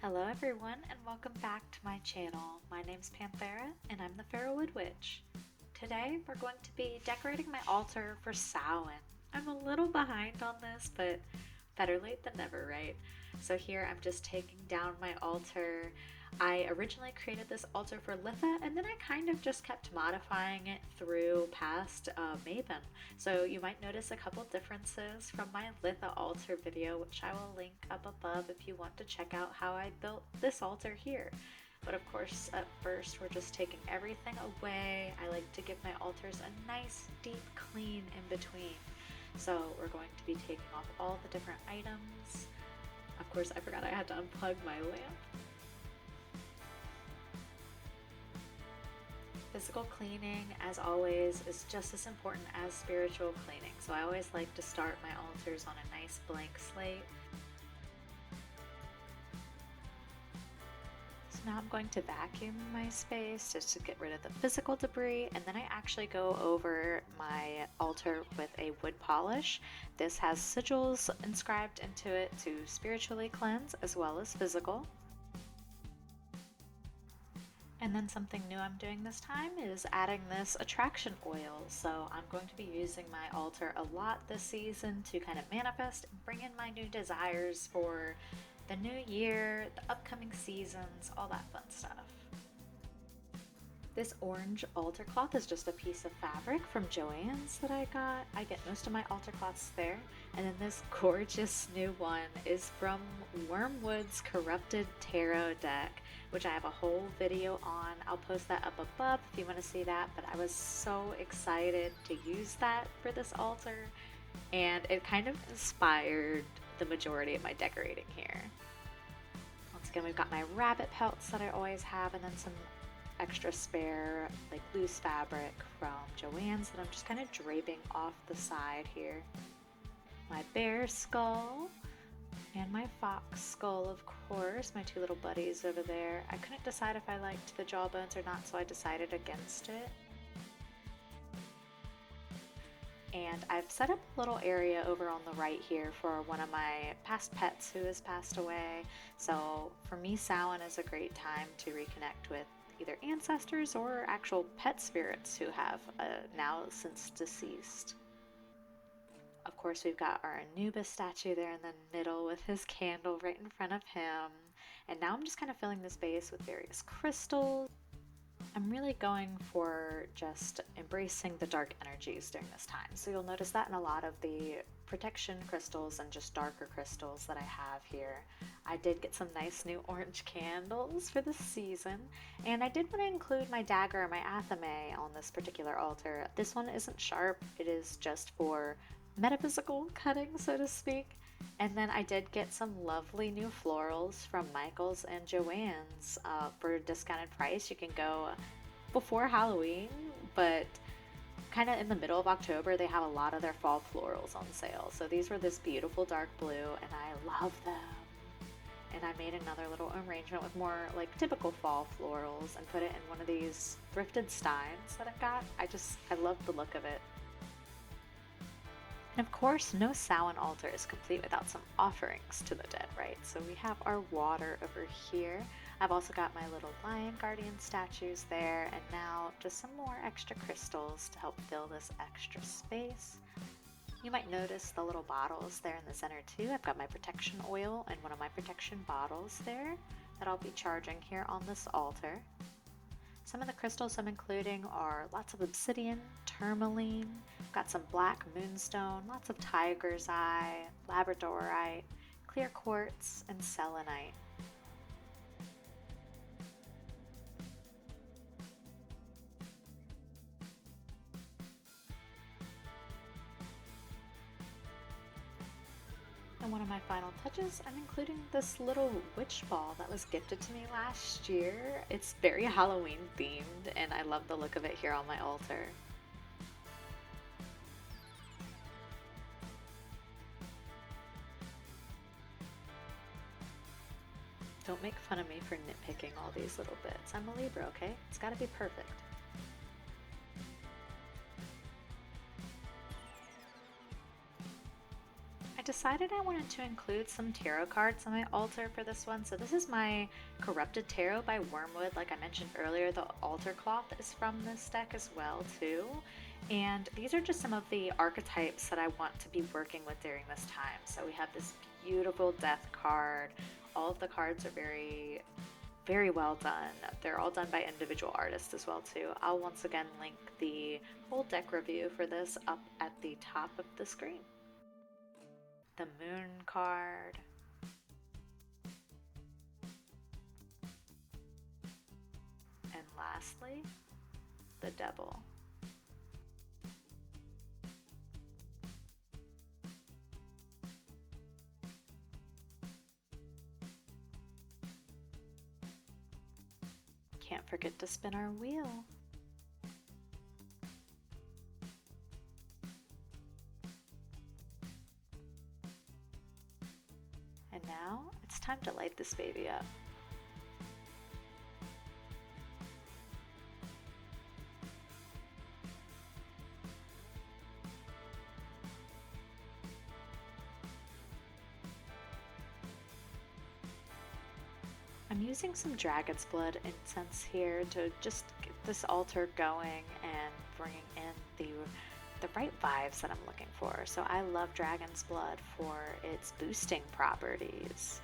Hello everyone and welcome back to my channel. My name's Panthera and I'm the Wyrmwood Witch. Today we're going to be decorating my altar for Samhain. I'm a little behind on this, but better late than never, right? So here I'm just taking down my altar. I originally created this altar for Litha and then I kind of just kept modifying it through past Maven. So you might notice a couple differences from my Litha altar video, which I will link up above if you want to check out how I built this altar here. But of course, at first we're just taking everything away. I like to give my altars a nice deep clean in between. So we're going to be taking off all the different items. Of course, I forgot I had to unplug my lamp. Physical cleaning, as always, is just as important as spiritual cleaning. So I always like to start my altars on a nice blank slate. So now I'm going to vacuum my space just to get rid of the physical debris, and then I actually go over my altar with a wood polish. This has sigils inscribed into it to spiritually cleanse as well as physical. And then something new I'm doing this time is adding this attraction oil. So I'm going to be using my altar a lot this season to kind of manifest and bring in my new desires for the new year, the upcoming seasons, all that fun stuff. This orange altar cloth is just a piece of fabric from Joann's that I got. I get most of my altar cloths there. And then this gorgeous new one is from Wyrmwood's Corrupted Tarot deck, which I have a whole video on. I'll post that up above if you want to see that, but I was so excited to use that for this altar, and it kind of inspired the majority of my decorating here. Once again, we've got my rabbit pelts that I always have, and then some extra spare like loose fabric from Joann's that I'm just kind of draping off the side here. My bear skull and my fox skull, of course, my two little buddies over there. I couldn't decide if I liked the jawbones or not, so I decided against it. And I've set up a little area over on the right here for one of my past pets who has passed away. So for me, Samhain is a great time to reconnect with either ancestors or actual pet spirits who have now since deceased. Of course, we've got our Anubis statue there in the middle with his candle right in front of him. And now I'm just kind of filling the space with various crystals. I'm really going for just embracing the dark energies during this time. So you'll notice that in a lot of the protection crystals and just darker crystals that I have here. I did get some nice new orange candles for this season, and I did want to include my dagger, my athame, on this particular altar. This one isn't sharp, it is just for metaphysical cutting, so to speak. And then I did get some lovely new florals from Michael's and Joann's for a discounted price. You can go before Halloween, but kind of in the middle of October, they have a lot of their fall florals on sale. So these were this beautiful dark blue, and I love them. And I made another little arrangement with more like typical fall florals and put it in one of these thrifted steins that I've got. I love the look of it. And of course, no Samhain altar is complete without some offerings to the dead, right? So we have our water over here. I've also got my little lion guardian statues there, and now just some more extra crystals to help fill this extra space. You might notice the little bottles there in the center too. I've got my protection oil and one of my protection bottles there that I'll be charging here on this altar. Some of the crystals I'm including are lots of obsidian, tourmaline, got some black moonstone, lots of tiger's eye, labradorite, clear quartz, and selenite. And one of my final touches, I'm including this little witch ball that was gifted to me last year. It's very Halloween themed, and I love the look of it here on my altar. Don't make fun of me for nitpicking all these little bits. I'm a Libra, okay? It's gotta be perfect. decided I wanted to include some tarot cards on my altar for this one. So this is my Corrupted Tarot by Wyrmwood. Like I mentioned earlier, the altar cloth is from this deck as well too. And these are just some of the archetypes that I want to be working with during this time. So we have this beautiful death card. All of the cards are very, very well done. They're all done by individual artists as well too. I'll once again link the full deck review for this up at the top of the screen. The Moon card. And lastly, the Devil. Can't forget to spin our wheel. And now it's time to light this baby up. I'm using some dragon's blood incense here to just get this altar going and bringing in the right vibes that I'm looking for. So I love dragon's blood for its boosting properties.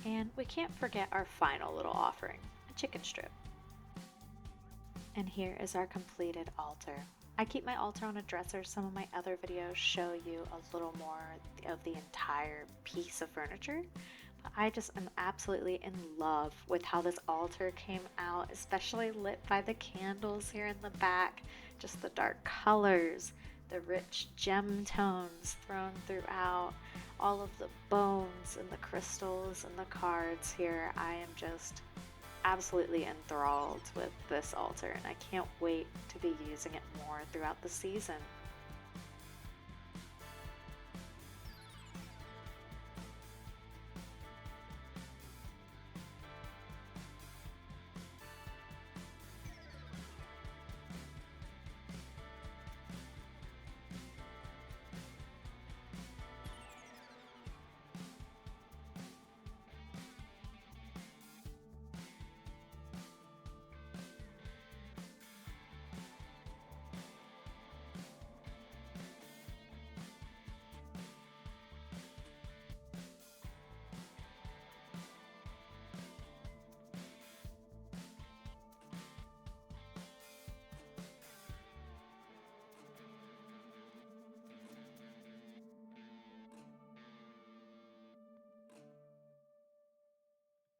And we can't forget our final little offering, a chicken strip. And here is our completed altar. I keep my altar on a dresser. Some of my other videos show you a little more of the entire piece of furniture. But I just am absolutely in love with how this altar came out, especially lit by the candles here in the back. Just the dark colors, the rich gem tones thrown throughout, all of the bones and the crystals and the cards here. I am just absolutely enthralled with this altar, and I can't wait to be using it more throughout the season.